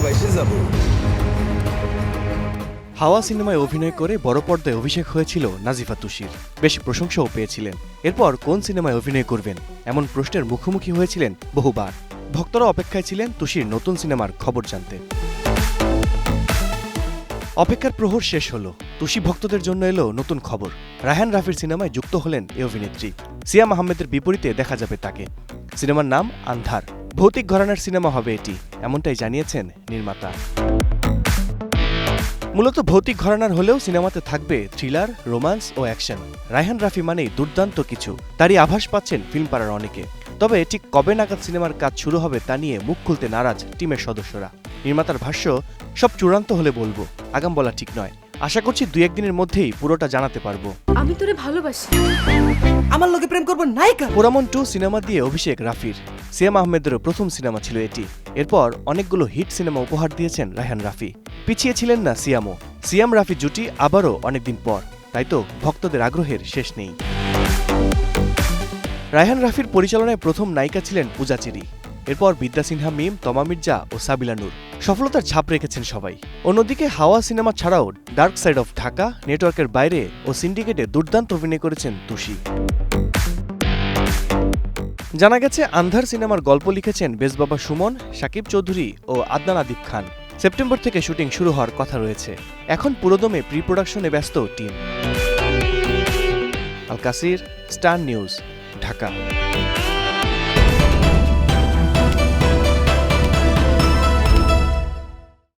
ভালোবাসে যাব। হাওয়া সিনেমায় অভিনয় করে বড় পর্দায় অভিষেক হয়েছিল নাজিফা তুষির, বেশ প্রশংসাও পেয়েছিলেন। এরপর কোন সিনেমায় অভিনয় করবেন এমন প্রশ্নের মুখোমুখি হয়েছিলেন বহুবার। ভক্তরা অপেক্ষায় ছিলেন তুষির নতুন সিনেমার খবর জানতে। অপেক্ষার প্রহর শেষ হলো। তুষি ভক্তদের জন্য এলো নতুন খবর। রায়হান রাফির সিনেমায় যুক্ত হলেন এই অভিনেত্রী। সিয়াম আহমেদের বিপরীতে দেখা যাবে তাকে। সিনেমার নাম আন্ধার। ভৌতিক ঘরানার সিনেমা হবে এটি, এমনটাই জানিয়েছেন নির্মাতা। মূলত ভৌতিক ঘরানার হলেও সিনেমাতে থাকবে থ্রিলার, রোমান্স ও অ্যাকশন। রায়হান রাফি মানেই দুর্দান্ত কিছু, তারই আভাস পাচ্ছেন ফিল্মপাড়ার অনেকে। তবে ঠিক কবে নাগাদ সিনেমার কাজ শুরু হবে তা নিয়ে মুখ খুলতে নারাজ টিমের সদস্যরা। নির্মাতার ভাষ্য, সব চূড়ান্ত হলে বলবো, আগাম বলা ঠিক নয়। আশা করছি 2-1 দিনের মধ্যেই পুরোটা জানাতে পারবো। আমি তোরে ভালোবাসি। আমার লোকে প্রেম করবো নায়িকা। পোরামন 2 সিনেমা দিয়ে অভিষেক রাফির। সিয়াম আহমেদেরও প্রথম সিনেমা ছিল এটি। এরপর অনেকগুলো হিট সিনেমা উপহার দিয়েছেন রায়হান রাফি। পিছিয়ে ছিলেন না সিয়ামও। সিয়াম রাফি জুটি আবারও অনেকদিন পর, তাই তো ভক্তদের আগ্রহের শেষ নেই। রায়হান রাফির পরিচালনায় প্রথম নায়িকা ছিলেন পূজা চেরি। এরপর বিদ্যা সিনহা মিম, তমা মির্জা ও সাবিলা নূর। সফলতার ছাপ রেখেছেন সবাই। অন্যদিকে হাওয়া সিনেমা ছাড়াও ডার্ক সাইড অফ ঢাকা, নেটওয়ার্কের বাইরে ও সিন্ডিকেটে দুর্দান্ত অভিনয় করেছেন তুষি। জানা গেছে আন্ধার সিনেমার গল্প লিখেছেন বেজবাবা সুমন, শাকিব চৌধুরী ও আদনান আদিব খান। সেপ্টেম্বর থেকে শুটিং শুরু হওয়ার কথা রয়েছে। এখন পুরোদমে প্রি প্রোডাকশনে ব্যস্ত টিম। আল কাসির, স্টার নিউজ, ঢাকা।